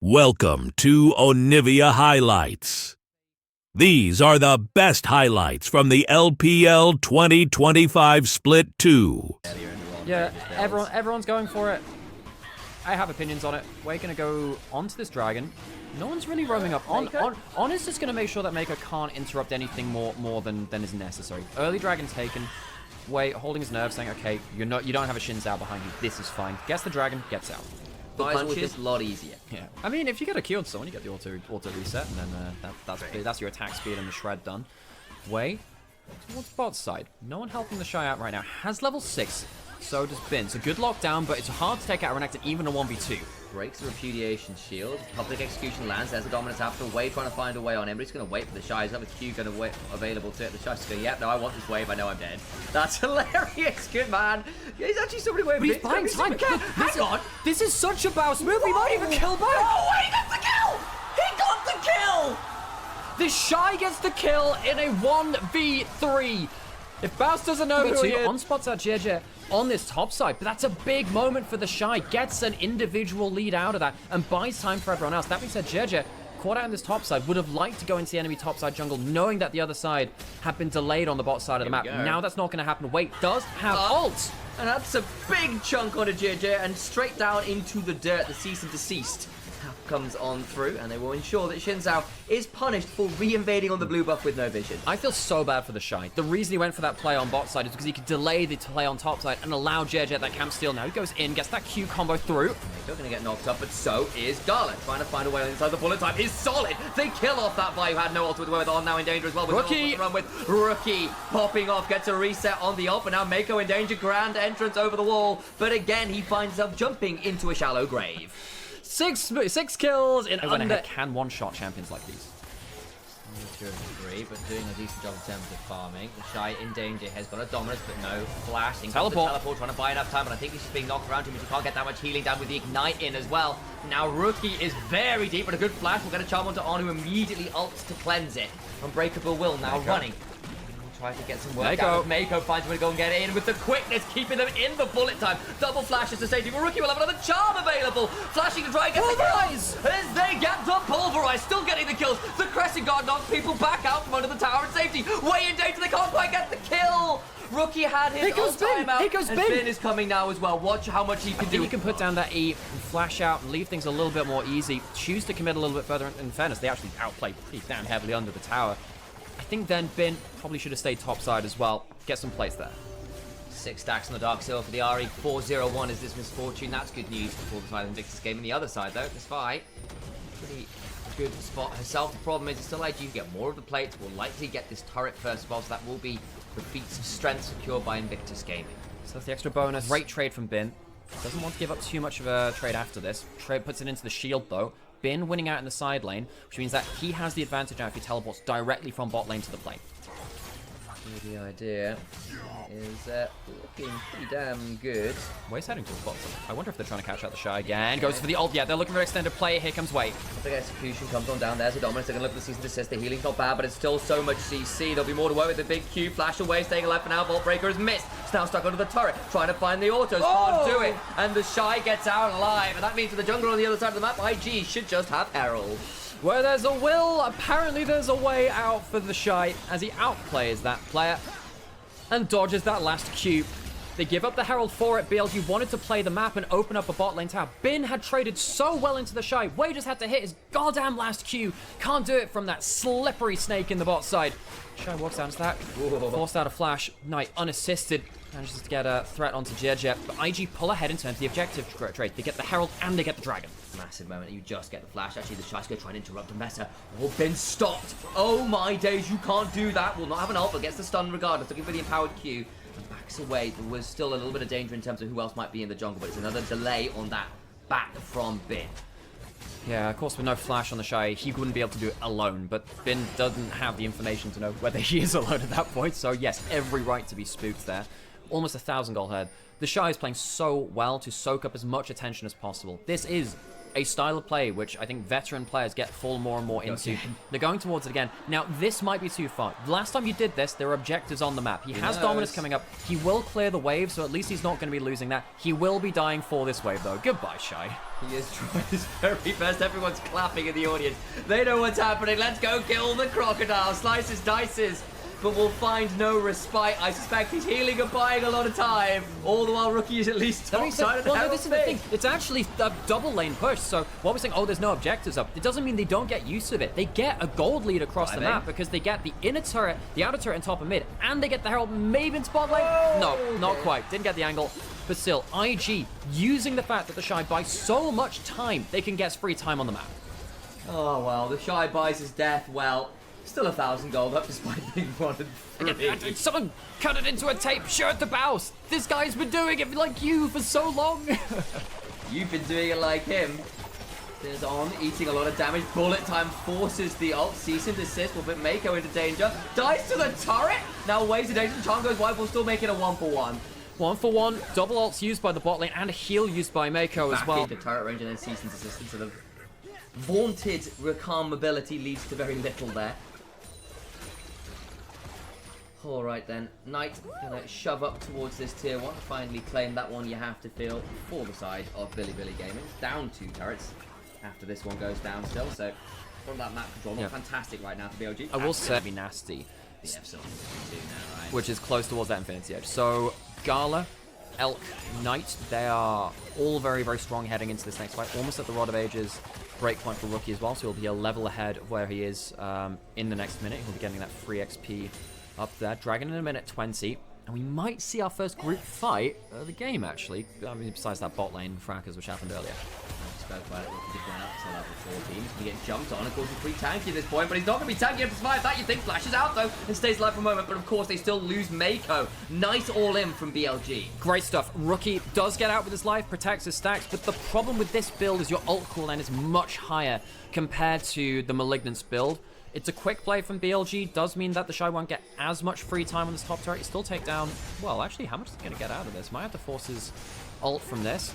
Welcome to Onivia Highlights. These are the best highlights from the LPL 2025 Split 2. Yeah, everyone's going for it. I have opinions on it. We're going to go onto this dragon. No one's really roaming up. On is just going to make sure that Mako can't interrupt anything more than is necessary. Early dragon taken. Wei holding his nerve, saying, okay, you don't have a Xin Zhao behind you. This is fine. Gets the dragon, gets out. The punch is a lot easier. Yeah, I mean, if you get a Q on someone, you get the auto reset, and then that's your attack speed and the shred done. Wei towards bot side. No one helping the Shy out right now. Has level 6. So does Bin. It's a good lockdown, but it's hard to take out Renekton even a 1v2. Breaks the Repudiation Shield. Public Execution lands. There's a Dominance after. Wei trying to find a way on him, but he's going to wait for the Shy. He's got a Q going to wait available to it. The Shy's going, yep, no, I want this wave. I know I'm dead. That's hilarious. Good man. Yeah, he's actually somebody waving. But he's buying time. Hang on. This is such a bounce move. He might even kill back. Oh, wait, he got the kill. He got the kill. The Shy gets the kill in a 1v3. If Baus doesn't know who he is, on spots at JJ on this top side, but that's a big moment for the Shy. Gets an individual lead out of that and buys time for everyone else. That being said, JJ, caught out on this top side, would have liked to go into the enemy top side jungle, knowing that the other side had been delayed on the bot side of the map. Now that's not going to happen. Wait, does have ult. And that's a big chunk onto JJ and straight down into the dirt. The cease and desist comes on through, and they will ensure that Xin Zhao is punished for re-invading on the blue buff with no vision. I feel so bad for the Shy. The reason he went for that play on bot side is because he could delay the play on top side and allow JJ at that camp steal. Now he goes in, gets that Q combo through. They're going to get knocked up, but so is Garland. Trying to find a way inside. The bullet time is solid. They kill off that Vi who had no ult with the wherewithal, now in danger as well. Rookie! Run with Rookie popping off, gets a reset on the ult, but now Mako in danger. Grand entrance over the wall, but again he finds himself jumping into a shallow grave. Six kills in under. Heck can one-shot champions like these. To a degree, but doing a decent job in terms of farming. The Shy in danger has got a dominance, but no flash. Teleport, trying to buy enough time, but I think he's just being knocked around too much. You can't get that much healing down with the ignite in as well. Now Rookie is very deep, but a good flash will get a charm onto On, who immediately ults to cleanse it. Unbreakable Will now running. Try to get some work out. Mako finds a way to go and get it in with the quickness, keeping them in the bullet time. Double flashes to safety. Rookie will have another charm available. Flashing to try and get the kills. As they get the pulverize, still getting the kills. The Crescent Guard knocks people back out from under the tower in safety. Way in danger, they can't quite get the kill. Rookie had his ult time out. And Bin is coming now as well. Watch how much he can do. He can put down that E and flash out and leave things a little bit more easy. Choose to commit a little bit further. In fairness, they actually outplayed pretty damn heavily under the tower. I think then Bin probably should have stayed topside as well. Get some plates there. 6 stacks on the Dark Silver for the RE. 4-0-1 is this misfortune. That's good news for the side of Invictus game. On the other side, though, this fight, pretty good spot herself. The problem is, it's still IG. You get more of the plates. Will likely get this turret first of all, so that will be the feats of strength secured by Invictus Gaming. So that's the extra bonus. Great trade from Bin. Doesn't want to give up too much of a trade after this. Trade puts it into the shield, though. Bin winning out in the side lane, which means that he has the advantage now if he teleports directly from bot lane to the plane. The idea is looking pretty damn good. Wei's heading to the bot. I wonder if they're trying to catch out the Shy again. Goes for the ult. Yeah, they're looking for extended play. Here comes Wei. The execution comes on down. There's a dominance. They're going to look for the season desist. The healing's not bad, but it's still so much CC. There'll be more to work with. The big Q flash away, staying alive for now. Vault Breaker is missed. It's now stuck under the turret, trying to find the autos. Can't do it. And the Shy gets out alive. And that means for the jungle on the other side of the map, IG should just have Herald. Where there's a will, apparently there's a way out for the Shy as he outplays that player and dodges that last Q. They give up the Herald for it. BLG wanted to play the map and open up a bot lane tower. Bin had traded so well into the Shy. Wei just had to hit his goddamn last Q. Can't do it from that slippery snake in the bot side. Shy walks down to that. Forced out a flash. Knight unassisted. Manages to get a threat onto Jia, but IG pull ahead in terms of the objective trade. They get the Herald and they get the Dragon. Massive moment. You just get the flash. Actually, the Shy's going to try and interrupt Meta. Oh, been stopped. Oh my days, you can't do that. Will not have an ult, but gets the stun regardless. Looking for the empowered Q and backs away. There was still a little bit of danger in terms of who else might be in the jungle, but it's another delay on that back from Bin. Yeah, of course, with no flash on the Shy, he wouldn't be able to do it alone, but Bin doesn't have the information to know whether he is alone at that point, so yes, every right to be spooked there. Almost 1,000 gold head. The Shy is playing so well to soak up as much attention as possible. This is a style of play which I think veteran players get fall more and more into. They're going towards it again. Now, this might be too far. Last time you did this, there were objectives on the map. He has Dominus coming up. He will clear the wave, so at least he's not going to be losing that. He will be dying for this wave, though. Goodbye, Shy. He is trying his very best. Everyone's clapping in the audience. They know what's happening. Let's go kill the crocodile. Slices, dices. But will find no respite. I suspect he's healing and buying a lot of time. All the while Rookie is at least top side of the this is the thing. It's actually a double lane push. So what we're saying, oh, there's no objectives up. It doesn't mean they don't get use of it. They get a gold lead across the map because they get the inner turret, the outer turret and top and mid, and they get the Herald maybe in spot lane. No, not quite. Didn't get the angle. But still, IG using the fact that the Shy buys so much time, they can get free time on the map. Oh, well, the Shy buys his death. Well, still 1,000 gold up despite being 1 and 3. Someone cut it into a tape, show it to Baus. This guy's been doing it like you for so long. You've been doing it like him. There's On, eating a lot of damage. Bullet time forces the ult. Cease and desist will put Mako into danger. Dies to the turret. Now waves the danger. Charm goes wide. We'll still make it a 1-for-1. 1-for-1. Double ults used by the bot lane and a heal used by Mako as well. The turret range and then cease and desist instead of vaunted Rakan mobility leads to very little there. Alright then, Knight gonna shove up towards this tier 1, finally claim that one you have to feel for the side of Bilibili Gaming. Down 2 turrets after this one goes down still, so from that map control, not fantastic right now for BLG. I will say be nasty. The F-Zone now, right? Which is close towards that Infinity Edge. So, Gala, Elk, Knight, they are all very, very strong heading into this next fight. Almost at the Rod of Ages breakpoint for Rookie as well, so he'll be a level ahead of where he is in the next minute. He'll be getting that free XP up there. Dragon in a minute 20. And we might see our first group fight of the game, actually. I mean, besides that bot lane frackers, which happened earlier. Spoke about it, Rookie just went up to level 14. He's going to get jumped on. Of course, he's pretty tanky at this point, but he's not going to be tanky enough to survive that. You think flashes out, though, and stays alive for a moment. But of course, they still lose Mako. Nice all-in from BLG. Great stuff. Rookie does get out with his life, protects his stacks, but the problem with this build is your ult cooldown is much higher compared to the Malignance build. It's a quick play from BLG, does mean that the Shy won't get as much free time on this top turret. He still take down, well, actually, how much is he going to get out of this? Might have to force his ult from this.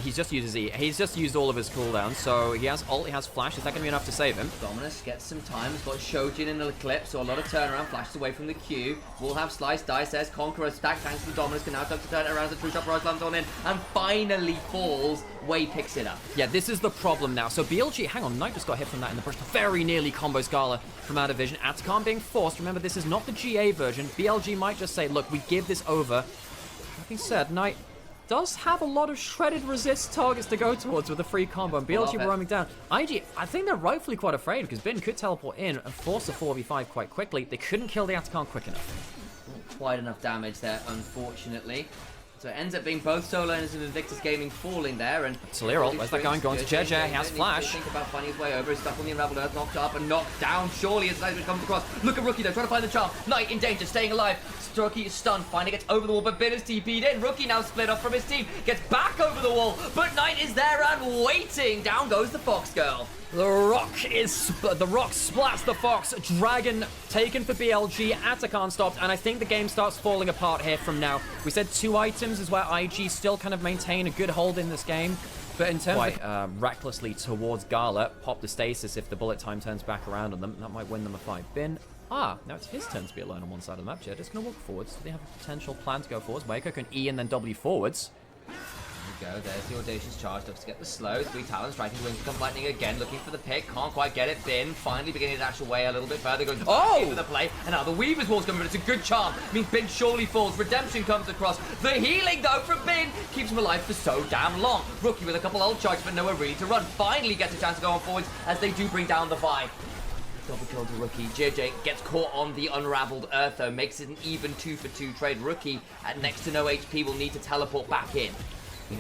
He's just used his E. He's just used all of his cooldowns, so he has ult, he has flash. Is that going to be enough to save him? Dominus gets some time. He's got Shojin in the clip, so a lot of turnaround. Flashes away from the Q. Will have Slice, Dice, says Conqueror stack thanks to Dominus. Can now tuck to turn it around as the True Shot Rise lands on in and finally falls. Way picks it up. Yeah, this is the problem now. So BLG, hang on, Knight just got hit from that in the bush. Very nearly combos Gala from out of vision. Atacon being forced. Remember, this is not the GA version. BLG might just say, look, we give this over. That being said, Knight does have a lot of shredded resist targets to go towards with a free combo, and BLG roaming down. IG, I think they're rightfully quite afraid, because Bin could teleport in and force a 4v5 quite quickly. They couldn't kill the Atacon quick enough. Not quite enough damage there, unfortunately. So it ends up being both solo laners and Invictus Gaming falling there, and Solero, where's that going? Going to JJ, he has flash. Think about finding his way over, he's stuck on the Unraveled Earth, knocked up and knocked down, surely as Seismic comes across. Look at Rookie though, trying to find the charm. Knight in danger, staying alive. Rookie is stunned, finally gets over the wall, but Bin is TP'd in. Rookie now split off from his team, gets back over the wall, but Knight is there and waiting. Down goes the Fox Girl. The rock splats the Fox. Dragon taken for BLG. Atacon stopped, and I think the game starts falling apart here from now. We said 2 items is where IG still kind of maintain a good hold in this game. But in terms of recklessly towards Gala, pop the stasis if the bullet time turns back around on them. That might win them a fight. Bin, now it's his turn to be alone on one side of the map. Jed is going to walk forwards. They have a potential plan to go forwards. Waco can E and then W forwards. Go. There's the Audacious charge, looks to get the slow. 3 Talons striking Wings become lightning again, looking for the pick, can't quite get it. Bin finally beginning to dash away a little bit further, goes into the play, and now the Weaver's Wall's coming, but it's a good charm. I mean, Bin surely falls. Redemption comes across. The healing though from Bin keeps him alive for so damn long. Rookie with a couple ult charges, but nowhere really to run. Finally gets a chance to go on forwards as they do bring down the Vi. Double kill to Rookie. JJ gets caught on the Unraveled Earth though, makes it an even 2-for-2 trade. Rookie at next to no HP will need to teleport back in.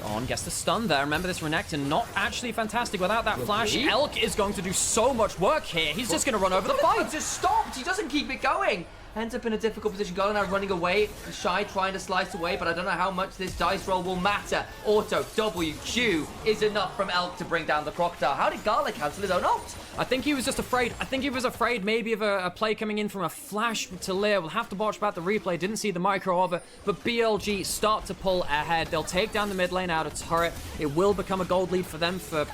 On gets the stun there. Remember this Renekton, not actually fantastic without that flash. Elk is going to do so much work here. He's just going to run over the fight. Just stopped. He doesn't keep it going. Ends up in a difficult position. Gala now running away. Shy trying to slice away, but I don't know how much this dice roll will matter. Auto WQ is enough from Elk to bring down the Crocodile. How did Gala cancel his own ult? I think he was just afraid. I think he was afraid maybe of a play coming in from a flash to Lear. We'll have to watch back the replay. Didn't see the micro of it, but BLG start to pull ahead. They'll take down the mid lane out of turret. It will become a gold lead for them for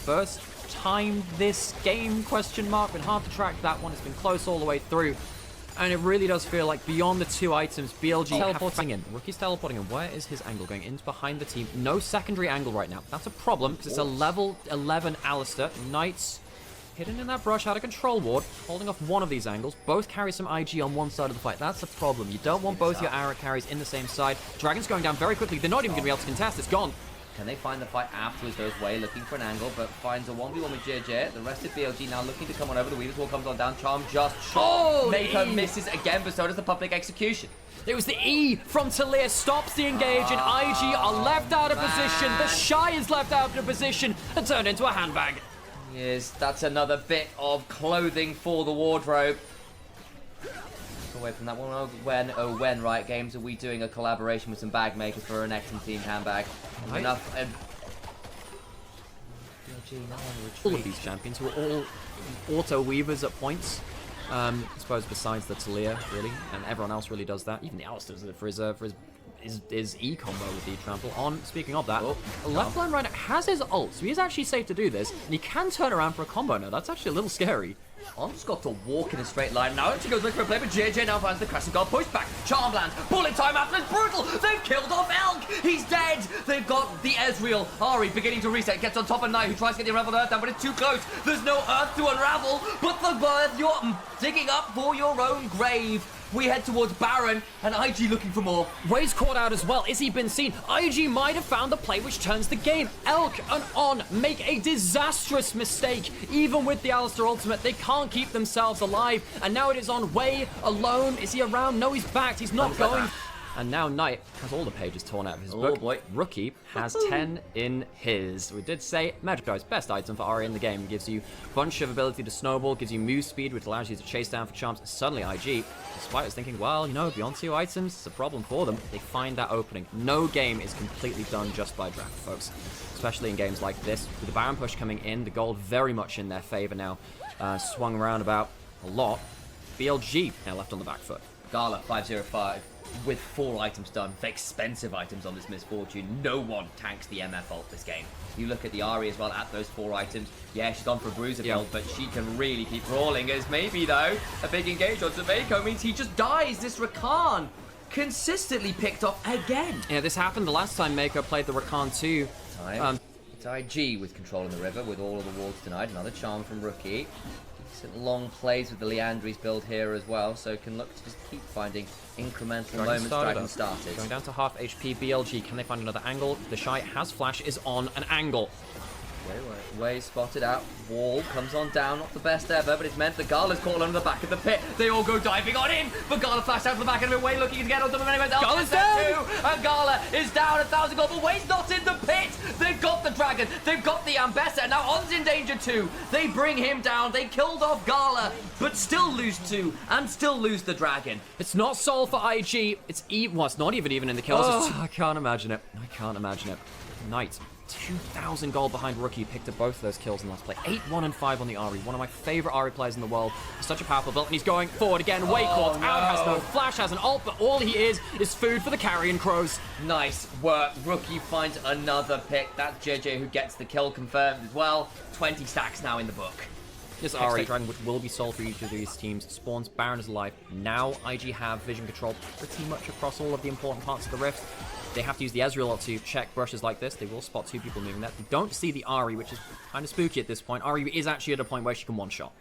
first time this game, question mark. Been hard to track that one. It's been close all the way through. And it really does feel like beyond the 2 items, BLG teleporting in. Rookie's teleporting in. Where is his angle going? In behind the team. No secondary angle right now. That's a problem because it's a level 11 Alistair. Knights hidden in that brush, out of control ward, holding off one of these angles. Both carry some IG on one side of the fight. That's a problem. You don't want both your Ara carries in the same side. Dragon's going down very quickly. They're not even going to be able to contest. It's gone. Can they find the fight afterwards? Goes way looking for an angle, but finds a 1v1 with JJ. The rest of BLG now looking to come on over. The Weaver's Wall comes on down. Charm just shot. Mako misses again, but so does the public execution. It was the E from Talia, stops the engage, and IG are left out of position. The Shy is left out of position and turned into a handbag. Yes, that's another bit of clothing for the wardrobe. Away from that one. Oh, when Riot Games are we doing a collaboration with some bag makers for an X and Team handbag? Right. Enough. All of these champions who are all auto weavers at points. I suppose besides the Talia, really, and everyone else really does that. Even the Alistair for his E combo with the trample on. Speaking of that, left line right now has his ult, so he's actually safe to do this, and he can turn around for a combo now. That's actually a little scary. On's got to walk in a straight line now. She goes looking for a play, but JJ now finds the Crescent Guard pushback. Charm lands. Bullet time after it's brutal. They've killed off Elk. He's dead. They've got the Ezreal. Ari beginning to reset. Gets on top of Knight, who tries to get the Unraveled Earth down, but it's too close. There's no Earth to unravel. But the birth you're digging up for your own grave. We head towards Baron, and IG looking for more. Way's caught out as well. Is he been seen? IG might have found the play which turns the game. Elk and On make a disastrous mistake. Even with the Alistair ultimate, they can't keep themselves alive. And now it is on Way alone. Is he around? No, he's backed. He's not going. And now Knight has all the pages torn out of his book. Boy. Rookie has 10 in his. We did say Magic Dog's best item for Ari in the game. Gives you a bunch of ability to snowball, gives you move speed, which allows you to chase down for charms. Suddenly IG, despite us thinking, well, you know, beyond 2 items, it's a problem for them. They find that opening. No game is completely done just by draft, folks. Especially in games like this. With the Baron push coming in, the gold very much in their favor now. Swung around about a lot. BLG now left on the back foot. Gala 505 with 4 items done, expensive items on this Misfortune. No one tanks the MF ult this game. You look at the Ari as well at those 4 items. Yeah, she's gone for a bruiser build, but she can really keep rolling as maybe though a big engage on Mako means he just dies. This Rakan consistently picked up again. Yeah, this happened the last time Mako played the Rakan too. It's IG with control in the river with all of the wards tonight. Another charm from Rookie. Decent long plays with the Leandry's build here as well, so can look to just keep finding incremental moments. Dragon started. Going down to half HP. BLG, can they find another angle? The Shy has flash, is on an angle. Way spotted out. Wall comes on down, not the best ever, but it's meant that Gala's caught under the back of the pit. They all go diving on in, but Gala flashed out to the back end of it. Way looking to get on top of anyone else. Gala's down! And Gala is down 1,000 gold, but Way's not in the pit. They've got the dragon, they've got the Ambessa. Now On's in danger too. They bring him down. They killed off Gala, but still lose 2 and still lose the dragon. It's not Soul for IG. It's well, it's not even in the kills. I can't imagine it. I can't imagine it. Knight. 2,000 gold behind Rookie, picked up both of those kills in last play. 8, 1, and 5 on the Ari. One of my favorite Ari players in the world. Such a powerful build, and he's going forward again. Way caught out, has no flash, has an ult, but all he is food for the carrion crows. Nice work. Rookie finds another pick. That's JJ who gets the kill confirmed as well. 20 stacks now in the book. This Ari Dragon, which will be sold for each of these teams, spawns. Baron is alive. Now IG have vision control pretty much across all of the important parts of the rift. They have to use the Ezreal ult to check brushes like this. They will spot 2 people moving that. They don't see the Ari, which is kind of spooky at this point. Ari is actually at a point where she can one-shot.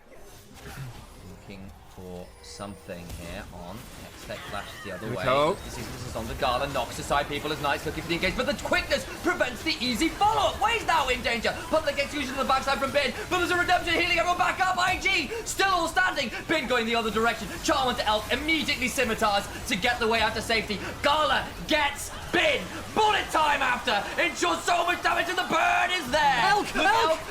Looking for something here on. X-Tech flashes the other way. Go. This is on the Gala, knocks aside people as Knight's looking for the engage, but the quickness prevents the easy follow-up. Way's now in danger. Public execution on the backside from Bin, but there's a redemption healing everyone back up. IG still all standing. Bin going the other direction. Charm onto Elk, immediately scimitars to get the way out to safety. Gala gets Bin. Bullet time after. Ensures so much damage and the burn is there. Elk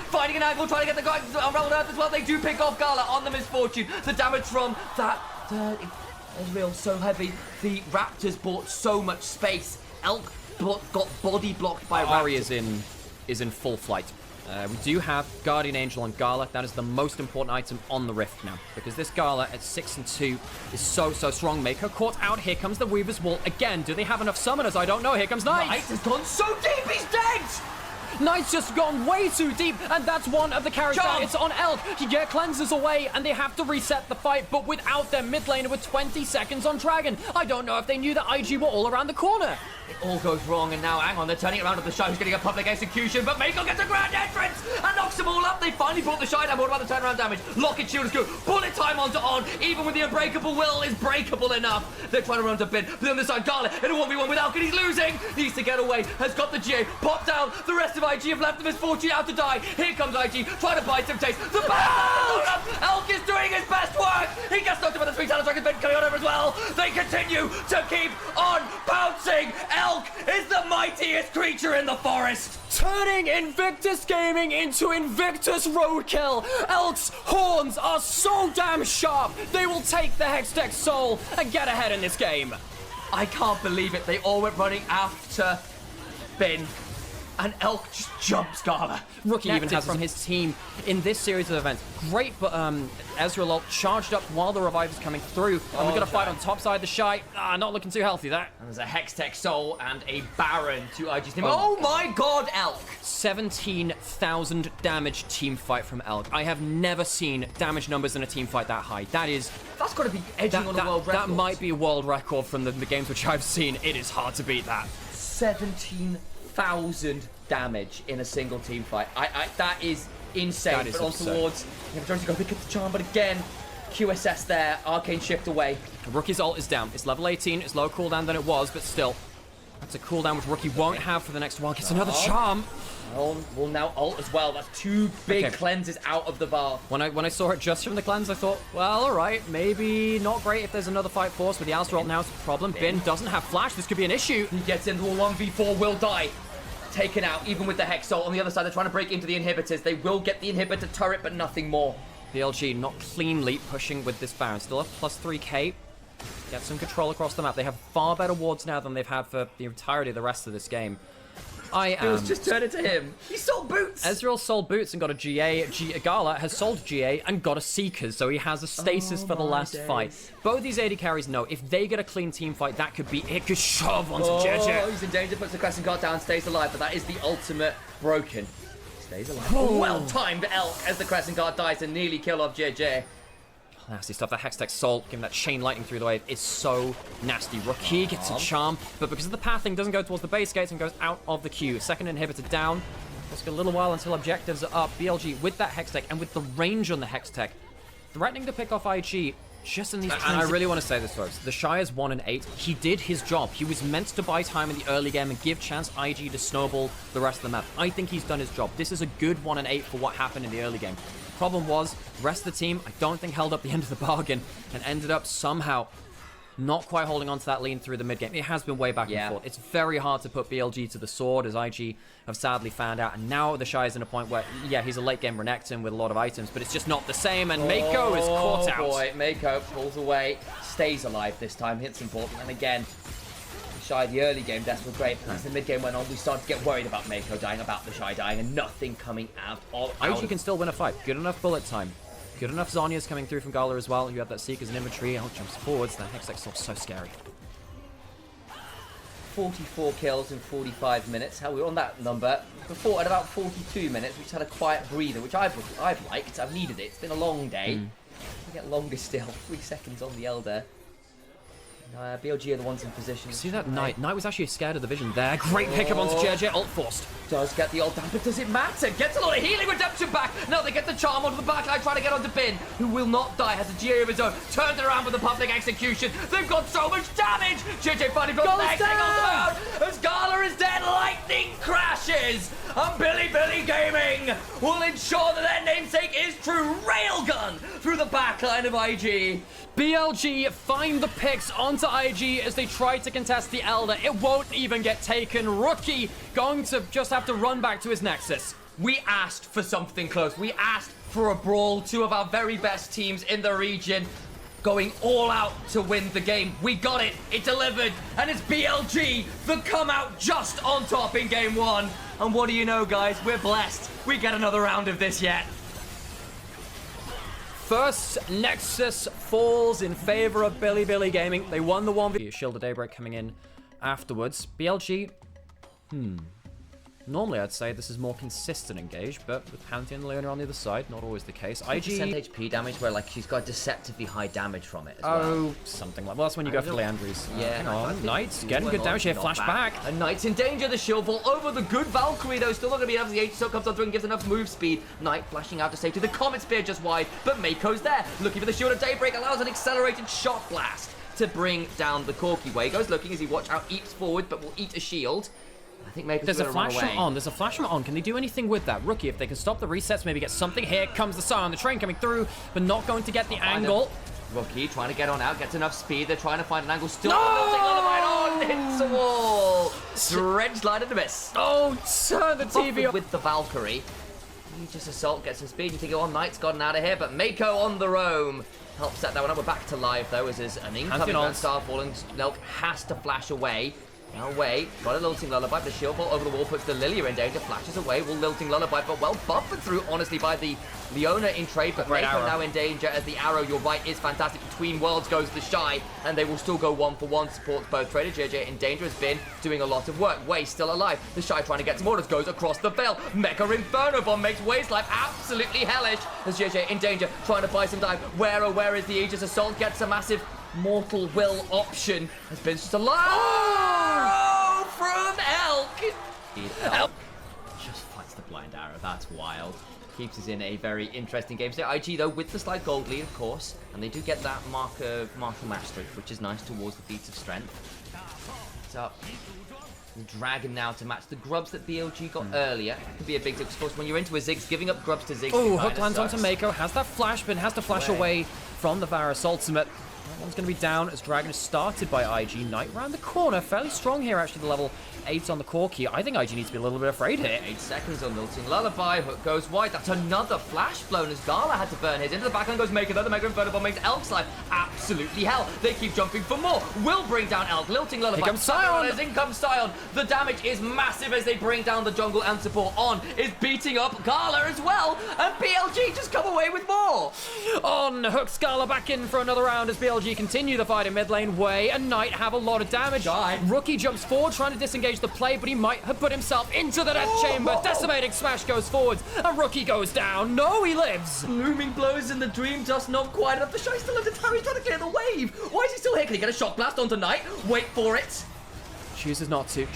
finding an angle, trying to get the guy Unraveled Earth as well. They do pick off Gala on the Misfortune. The damage from that Ezreal so heavy. The Raptors bought so much space. Elk got body blocked by Ari Raptors. is in full flight. We do have Guardian Angel on Gala. That is the most important item on the Rift now, because this Gala at 6 and 2 is so strong. Mako caught out. Here comes the Weaver's Wall again. Do they have enough summoners? I don't know. Here comes Knight. Knight has gone so deep. He's dead. Knight's just gone way too deep, and that's one of the carries down. It's on Elk. He get cleanses away, and they have to reset the fight, but without their mid laner with 20 seconds on Dragon. I don't know if they knew that IG were all around the corner. It all goes wrong, and now, hang on, they're turning it around with the Shy, who's getting a public execution, but Mako gets a grand entrance and knocks them all up. They finally brought the Shy down. What about the turnaround damage? Locket shield is good. Bullet time onto On. Even with the unbreakable will is breakable enough. They're trying to run to Bin. But on the other side, Garlet in a 1v1 with Alkin. He's losing. Needs to get away. Has got the GA. Popped down. The rest of IG have left the misfortune out to die. Here comes IG, trying to buy some taste. The battle! Elk is doing his best work. He gets knocked about the 3 talent dragon. Bin coming on over as well. They continue to keep on bouncing. Elk is the mightiest creature in the forest. Turning Invictus Gaming into Invictus Roadkill. Elk's horns are so damn sharp. They will take the Hextech Soul and get ahead in this game. I can't believe it. They all went running after Bin. And Elk just jumps Gala. Rookie even has from his team in this series of events. Great, but Ezreal ult charged up while the revive is coming through. And we're going to fight on top side. The Shy, not looking too healthy there. And there's a Hextech Soul and a Baron to IG's team. Oh my god, Elk! 17,000 damage team fight from Elk. I have never seen damage numbers in a team fight that high. That's got to be edging on a world record. That might be a world record from the games which I've seen. It is hard to beat that. 17,000 damage in a single team fight. That is insane. That is but on towards, trying to go pick up the charm, but again, QSS there, Arcane Shift away. Rookie's ult is down. It's level 18. It's lower cooldown than it was, but still. That's a cooldown which Rookie won't have for the next while. Gets another charm. Will now ult as well. That's 2 big cleanses out of the bar. When I saw it just from the cleanse, I thought, well, all right, maybe not great if there's another fight force. With the Alistair ult now, it's a problem. Bin doesn't have flash. This could be an issue. He gets into a 1v4, will die. Taken out, even with the Hex ult. On the other side, they're trying to break into the inhibitors. They will get the inhibitor turret, but nothing more. BLG not cleanly pushing with this Baron. Still a plus 3k. Get some control across the map. They have far better wards now than they've had for the entirety of the rest of this game. It was just turned into him. He sold boots. Ezreal sold boots and got a GA. Gala has sold GA and got a Seekers, so he has a stasis for the last fight. Both these AD carries know if they get a clean team fight, that could be it. Could shove onto JJ. He's in danger, puts the Crescent Guard down, stays alive, but that is the ultimate broken. Stays alive. Well-timed Elk as the Crescent Guard dies to nearly kill off JJ. Nasty stuff. That Hextech Soul, giving that chain lightning through the wave, is so nasty. Rookie gets a charm, but because of the pathing, doesn't go towards the base gates and goes out of the queue. Second inhibitor down. It's a little while until objectives are up. BLG with that Hextech and with the range on the Hextech, threatening to pick off IG just in these. And I really want to say this, folks. The Shy is 1-8. He did his job. He was meant to buy time in the early game and give chance IG to snowball the rest of the map. I think he's done his job. This is a good 1-8 for what happened in the early game. Problem was, the rest of the team, I don't think held up the end of the bargain and ended up somehow not quite holding on to that lean through the mid game. It has been way back and forth. It's very hard to put BLG to the sword, as IG have sadly found out. And now the Shy is in a point where, yeah, he's a late game Renekton with a lot of items, but it's just not the same. And Mako is caught out. Oh boy, Mako pulls away, stays alive this time. Hits important. And again, Shy, the early game deaths were great, but as the mid game went on, we started to get worried about Mako dying, about the Shy dying, and nothing coming out of IG can still win a fight. Good enough bullet time. Good enough Zhonya's coming through from Gala as well. You have that Seekers in inventory. Elk jumps forwards. That Hextech Soul's so scary. 44 kills in 45 minutes. How we were on that number before at about 42 minutes. We just had a quiet breather, which I've liked. I've needed it. It's been a long day. We get longer still. 3 seconds on the Elder. BLG are the ones in position. See that Knight? Knight was actually scared of the vision there. Great pickup onto JJ. Ult forced. Does get the ult down, but does it matter? Gets a lot of healing redemption back. No, they get the charm onto the back line, trying to get onto Bin, who will not die. Has a GA of his own. Turned it around with the public execution. They've got so much damage. JJ finally got the next thing on the out. As Gala is dead, lightning crashes. And Bilibili Gaming will ensure that their namesake is true. Railgun through the back line of IG. BLG find the picks onto IG as they try to contest the Elder. It won't even get taken. Rookie going to just have to run back to his Nexus. We asked for something close. We asked for a brawl. 2 of our very best teams in the region going all out to win the game. We got it. It delivered. And it's BLG that come out just on top in game 1. And what do you know, guys? We're blessed. We get another round of this yet. First Nexus falls in favor of Bilibili Gaming. They won the 1v. Shield of Daybreak coming in afterwards. BLG, Normally, I'd say this is more consistent engage, but with Pantheon and Leona on the other side, not always the case. IG... HP damage where, like, she's got deceptively high damage from it as well. Oh, something like... Well, that's when you go for Leandri's. Yeah. Hang on. Knight's getting good damage here. Flash back. And Knight's in danger. The shield fall over the good Valkyrie, though. Still not going to be enough. The H still comes on through and gives enough move speed. Knight flashing out to safety. The Comet Spear just wide, but Mako's there. Looking for the shield of Daybreak. Allows an accelerated shot blast to bring down the Corki. Way goes looking as he watch out, eats forward, but will eat a shield. I think Mako's There's a flash from on. There's a flash from on. Can they do anything with that? Rookie, if they can stop the resets, maybe get something. Here comes the Scion. The train coming through, but not going to get the angle. Rookie trying to get on out, gets enough speed. They're trying to find an angle. Still on, hits a wall. Dredge line in the miss. Oh, turn the TV off. With the Valkyrie. He just assault, gets some speed. You think, oh, Knight's gotten out of here, but Mako on the roam. Helps set that one up. We're back to live, though, as there's an incoming Grand Star falling. Nelk has to flash away. Now away, got a Lilting Lullaby, the shield ball over the wall puts the Lilia in danger, flashes away, will Lilting Lullaby, but well buffered through, honestly, by the Leona in trade, but Mako now in danger as the arrow, you're right, is fantastic. Between worlds goes the Shy, and they will still go 1-for-1, supports both. Trader JJ in danger has been doing a lot of work. Way still alive, the Shy trying to get some orders, goes across the veil, Mega Inferno Bomb makes Way's life absolutely hellish, as JJ in danger, trying to buy some dive. Where is the Aegis Assault, gets a massive Mortal Will option, has been just alive! From Elk! Elk just fights the blind arrow. That's wild. Keeps us in a very interesting game. So IG, though, with the slight gold lead, of course, and they do get that mark of martial mastery, which is nice towards the feats of strength. So, Dragon now to match the grubs that BLG got earlier. Could be a big deal. Of course, when you're into a Ziggs, giving up grubs to Ziggs. Oh, hook lands onto Mako. Has that flash, but has to flash away from the Varus ultimate. That one's going to be down as Dragon is started by IG. Knight around the corner. Fairly strong here, actually, the level 8 on the Corki. I think IG needs to be a little bit afraid here. 8 seconds on Lilting Lullaby. Hook goes wide. That's another flash blown as Gala had to burn his. Into the backhand goes Mako. The Mega Inferno Bomb makes Elk's life absolutely hell. They keep jumping for more. Will bring down Elk. Lilting Lullaby. Here comes Scion. In comes Scion. The damage is massive as they bring down the jungle and support. On is beating up Gala as well. And BLG just come away with more. On hooks Gala back in for another round as BLG continue the fight in mid lane. Way and Knight have a lot of damage. Rookie jumps forward trying to disengage the play, but he might have put himself into the death chamber. Decimating smash goes forwards. A Rookie goes down. No, he lives. Looming blows in the dream, just not quite enough. The Shy still under tower. He's trying to clear the wave. Why is he still here? Can he get a shock blast onto Knight? Wait for it. Chooses not to.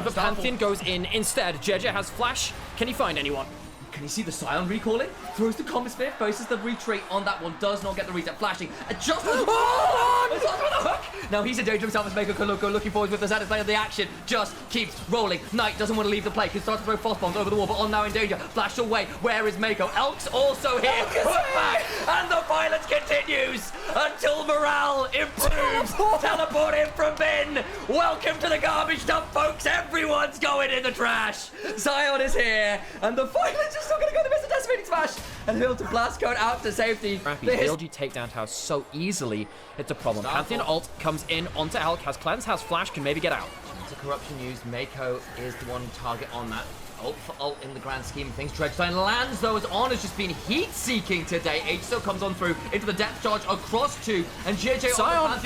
But Pantheon goes in instead. Jeja has flash. Can he find anyone? Can you see the Scion recalling? Throws the Comet Spear, forces the retreat on that one, does not get the reset flashing. Just with the hook! Now he's in danger himself as Mako go looking forward with the satisfying of the action. Just keeps rolling. Knight doesn't want to leave the play, can start to throw frost bombs over the wall, but on now in danger. Flash away. Where is Mako? Elk's also here. Put back, and the violence continues until morale improves. Teleport in from Bin. Welcome to the garbage dump, folks. Everyone's going in the trash. Scion is here, and the violence is still going to go to Mr. Decimating Smash. And he'll to blast code out to safety. BLG takedown tower so easily. It's a problem. Pantheon ult comes in onto Elk, has cleanse, has flash, can maybe get out. It's a corruption used. Mako is the one target on that. Ult for ult in the grand scheme of things. Dredgestein lands, though, as On has just been heat-seeking today. H still comes on through into the depth charge across 2. And JJ Scion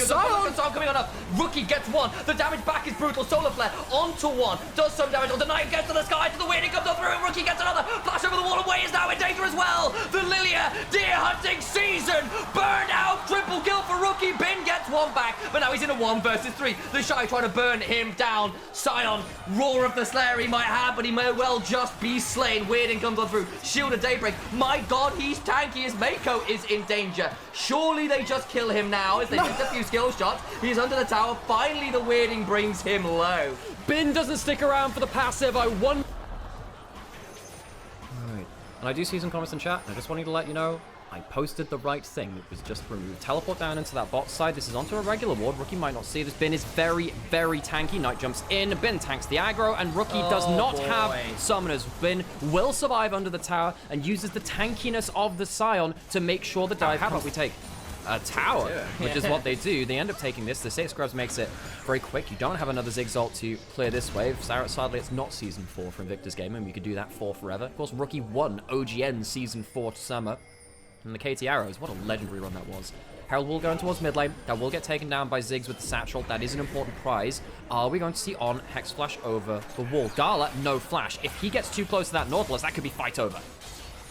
coming on up. Rookie gets 1. The damage back is brutal. Solar Flare onto 1. Does some damage on the Knight. Gets to the sky, to the wind. He comes on through. And Rookie gets another. Flash over the wall. Away is now in danger as well. The Lilia deer hunting season. Burned out. Triple kill for Rookie. Bin gets 1 back. But now he's in a 1 versus 3. The Shy trying to burn him down. Scion, roar of the Slayer he might have, but he may well just be slain. Weirding comes on through. Shield of Daybreak. My god, he's tanky as Mako is in danger. Surely they just kill him now as they miss a few skill shots. He's under the tower. Finally, the Weirding brings him low. Bin doesn't stick around for the passive. Alright. And I do see some comments in chat. I just wanted to let you know I posted the right thing. It was just removed. Teleport down into that bot side. This is onto a regular ward. Rookie might not see this. Bin is very, very tanky. Knight jumps in. Bin tanks the aggro, and Rookie does not have summoners. Bin will survive under the tower and uses the tankiness of the Scion to make sure the dive. How about we take a tower, which is what they do. They end up taking this. The 6 grubs makes it very quick. You don't have another Ziggs ult to clear this wave. Sadly, it's not Season 4 for Invictus game, and we could do that for forever. Of course, Rookie won OGN Season 4 to summer. And the KT arrows, what a legendary run that was. Herald will go in towards mid lane. That will get taken down by Ziggs with the satchel. That is an important prize. Are we going to see On Hex Flash over the wall? Gala, no flash. If he gets too close to that Nautilus, that could be fight over.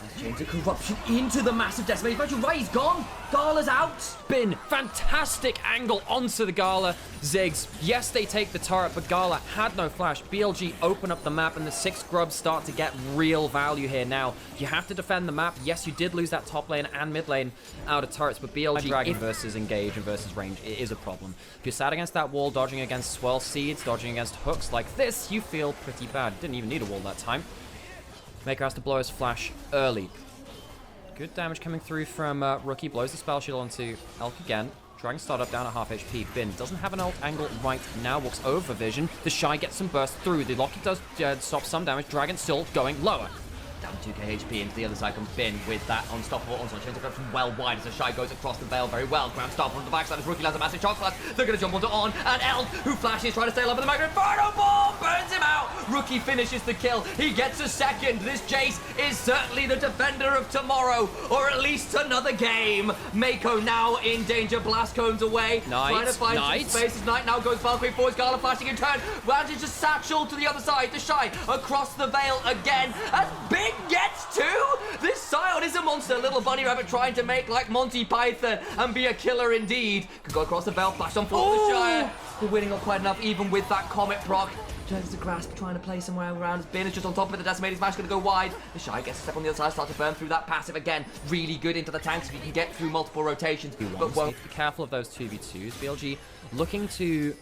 Let's change the corruption into the massive decimating smash. You're right, he's gone. Gala's out. Bin, fantastic angle onto the Gala. Ziggs, yes, they take the turret, but Gala had no flash. BLG open up the map, and the 6 grubs start to get real value here now. You have to defend the map. Yes, you did lose that top lane and mid lane out of turrets, but BLG Dragon versus engage and versus range, it is a problem. If you're sat against that wall, dodging against swirl seeds, dodging against hooks like this, you feel pretty bad. Didn't even need a wall that time. Maker has to blow his flash early. Good damage coming through from Rookie. Blows the spell shield onto Elk again. Dragon startup down at half HP. Bin doesn't have an ult angle right now. Walks over Vision. The Shy gets some burst through. The Locky does stop some damage. Dragon still going lower. Down 2k HP into the other side comes Bin with that unstoppable onslaught. Change the from well wide as the Shy goes across the veil very well. Grab stop on the backside as Rookie lands a massive shock flash. They're going to jump onto On and Elk, who flashes, trying to stay alive in the Mega Inferno Ball, burns him out. Rookie finishes the kill. He gets a second. This Jace is certainly the defender of tomorrow, or at least another game. Mako now in danger. Blast cones away. Trying to find some space. As Knight now goes Valkyrie forwards. Gala flashing in turn. Vantage just satchel to the other side. The Shy across the veil again. As Bin gets two. This Scion is a monster. Little bunny rabbit trying to make like Monty Python and be a killer indeed. Could go across the veil. Flash on for the Shire. We're winning not quite enough, even with that Comet proc. Turns to grasp, trying to play somewhere around. Bin is just on top of it. The decimating smash going to go wide. The Shy gets a step on the other side, start to burn through that passive again. Really good into the tanks if you can get through multiple rotations. But won't be careful of those 2v2s. BLG looking to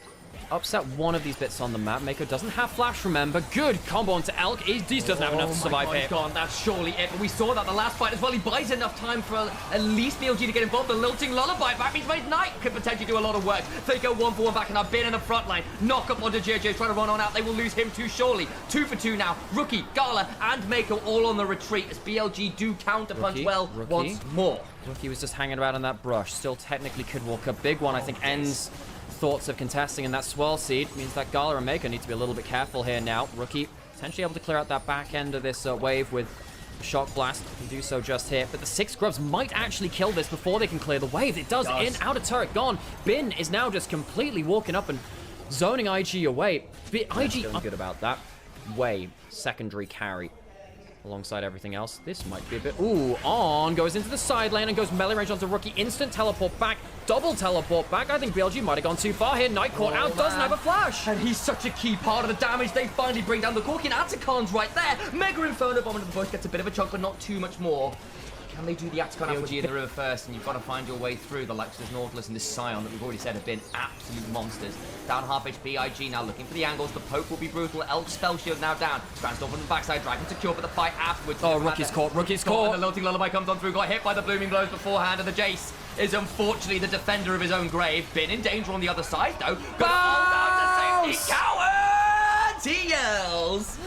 upset one of these bits on the map. Mako doesn't have flash, remember. Good combo onto Elk. He just doesn't have enough to survive here. He's gone. That's surely it. But we saw that the last fight as well. He buys enough time for at least BLG to get involved. The lilting lullaby back means Knight could potentially do a lot of work. They go 1-for-1 back and have Bin in the front line. Knock up onto JJ, trying to run on out. They will lose him too surely. 2 for 2 now. Rookie, Gala, and Mako all on the retreat as BLG do counterpunch once more. Rookie was just hanging around on that brush. Still technically could walk a big one. I think ends thoughts of contesting, and that swirl seed means that Gala and Mako need to be a little bit careful here now. Rookie potentially able to clear out that back end of this wave with a shock blast. Can do so just here, but the 6 grubs might actually kill this before they can clear the wave. It does. In, outer turret gone. Bin is now just completely walking up and zoning IG away. IG feeling good about that. Way secondary carry alongside everything else. This might be a bit... Ooh, On goes into the side lane and goes melee range onto Rookie. Instant teleport back. Double teleport back. I think BLG might have gone too far here. Night caught out. Doesn't have a flash. And he's such a key part of the damage. They finally bring down the Corkin. Atacon's right there. Mega Inferno Bomb into the bush. Gets a bit of a chunk, but not too much more. Can they do the Atacon BLG in the river first? And you've got to find your way through the likes of this Nautilus and this Scion that we've already said have been absolute monsters. Down half HP, IG now looking for the angles. The poke will be brutal. Elk spell shield now down. Grand over from the backside. Dragon secure for the fight afterwards. Oh, Rookie's caught. Rookie's caught. And the lilting lullaby comes on through. Got hit by the blooming blows beforehand. And the Jace is unfortunately the defender of his own grave. Been in danger on the other side though. But to safety. Cowards! He yells.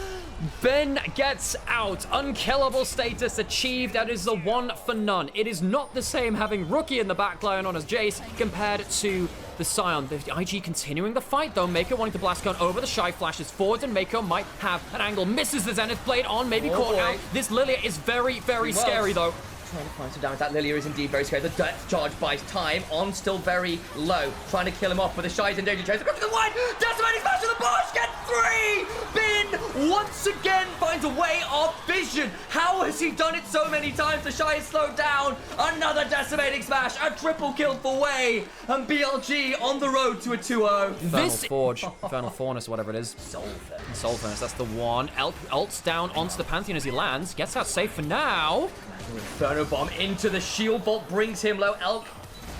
Ben gets out. Unkillable status achieved. That is the 1 for none. It is not the same having Rookie in the backline on as Jace compared to the Scion. The IG continuing the fight though. Mako wanting to blast gun over the Shy, flashes forward, and Mako might have an angle. Misses the Zenith Blade on, maybe caught out. This Lilia is very, very scary though. Trying to find some damage. That Lilia is indeed very scary. The Death Charge buys time. On still very low. Trying to kill him off, but the Shy's in danger. Chase across to the wide. Decimating smash to the bush. Get 3. Bin once again finds a way of vision. How has he done it so many times? The Shy is slowed down. Another decimating smash. A triple kill for Way. And BLG on the road to a 2-0. Infernal Forge. Infernal Furnace, whatever it is. Soul Furnace. That's the one. Elk ults down onto the Pantheon as he lands. Gets out safe for now. Inferno Bomb into the shield vault brings him low. Elk,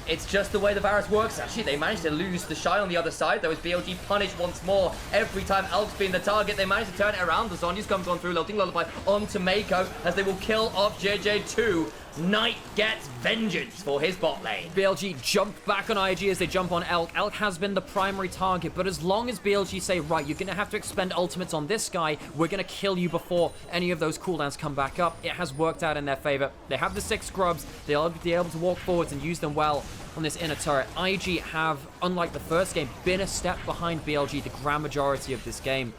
it's just the way the Varus works. Actually, they managed to lose the Shy on the other side. There was BLG punished once more. Every time Elk's been the target, they managed to turn it around. The Zhonya's comes on through, lilting lullaby onto Mako as they will kill off JJ2. Knight gets vengeance for his bot lane. BLG jump back on IG as they jump on Elk. Elk has been the primary target, but as long as BLG say, right, you're going to have to expend ultimates on this guy, we're going to kill you before any of those cooldowns come back up, it has worked out in their favor. They have the 6 scrubs. They'll be able to walk forwards and use them well on this inner turret. IG have, unlike the first game, been a step behind BLG the grand majority of this game.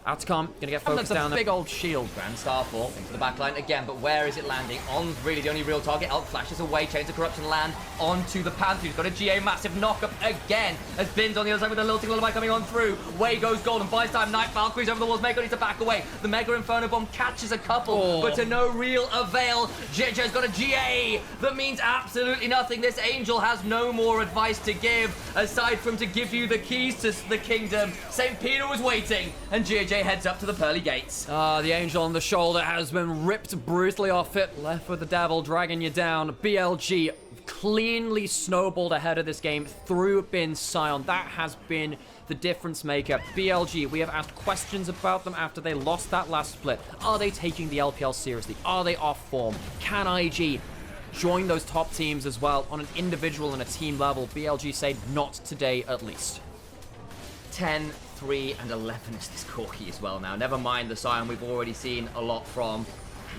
Outcome, gonna get focused down there. Big old shield. Grand Starfall into the backline again, but where is it landing? On really the only real target. Elk flashes away, Chains of Corruption land onto the Panther. He's got a GA massive knock-up again, as Bin's on the other side with a lilting lullaby coming on through. Way goes Golden, buys time, Night Valkyries over the walls, Mako needs to back away. The Mega Inferno Bomb catches a couple, but to no real avail. JJ's got a GA that means absolutely nothing. This Angel has no more advice to give, aside from to give you the keys to the kingdom. St. Peter was waiting, and JJ heads up to the pearly gates. The Angel on the shoulder has been ripped brutally off it. Left with the Devil dragging you down. BLG cleanly snowballed ahead of this game through Bin Sion. That has been the difference maker. BLG, we have asked questions about them after they lost that last split. Are they taking the LPL seriously? Are they off form? Can IG join those top teams as well on an individual and a team level? BLG say not today at least. 10, 3, and 11 is this Corki as well now. Never mind the Sion we've already seen a lot from.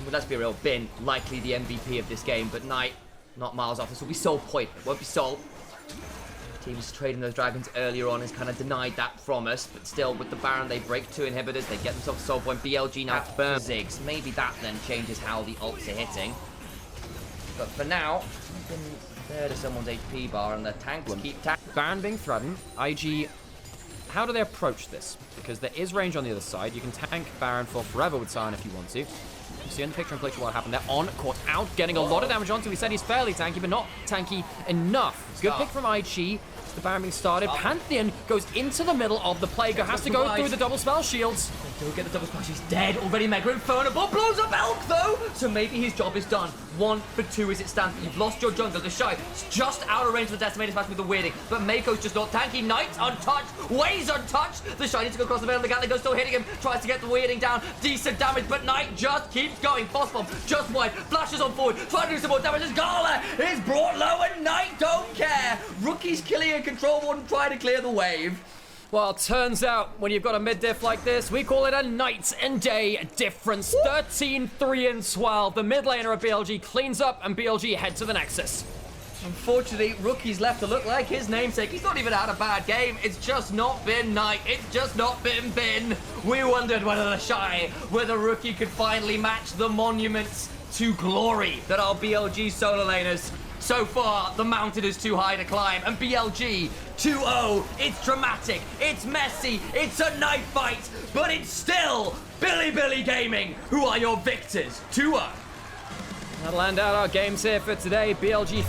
But let's be real, Bin, likely the MVP of this game, but Knight, not miles off. This will be Soul Point. It won't be Soul. Teams trading those dragons earlier on has kind of denied that from us, but still, with the Baron, they break 2 inhibitors, they get themselves Soul Point. BLG now burn Ziggs. Maybe that then changes how the ults are hitting. But for now, there to someone's HP bar, and the tanks keep Baron being threatened. IG, how do they approach this? Because there is range on the other side. You can tank Baron for forever with Sion if you want to. You see in the picture in picture what happened there. On, caught out, getting a lot of damage onto. We said he's fairly tanky, but not tanky enough. Good pick from IG. The Baron being started. Pantheon goes into the middle of the play. Has to go through the double spell shields. They do get the double spell. He's dead already. Mega Inferno Bomb blows up Elk though. So maybe his job is done. 1 for 2 as it stands. You've lost your jungler. The Shy is just out of range of the Decimator Smash with the weirding. But Mako's just not tanky. Knight's untouched. Way's untouched. The Shy needs to go across the middle. The Gatling goes still hitting him. Tries to get the weirding down. Decent damage. But Knight just keeps going. Boss bomb just wide. Flashes on forward. Trying to do some more damage. As Gala is brought low and Knight don't care. Rookie's killing in control one, trying to clear the wave. Well, turns out when you've got a mid-diff like this, we call it a night and day difference. 13, 3, and 12. The mid laner of BLG cleans up, and BLG head to the Nexus. Unfortunately, Rookie's left to look like his namesake. He's not even had a bad game. It's just not been Knight. It's just not been Bin. We wondered whether the Shy, whether Rookie could finally match the monuments to glory that are BLG solo laners. So far, the mountain is too high to climb, and BLG 2-0. It's dramatic, it's messy, it's a knife fight, but it's still Bilibili Gaming who are your victors. 2-0. That'll end out our games here for today. BLG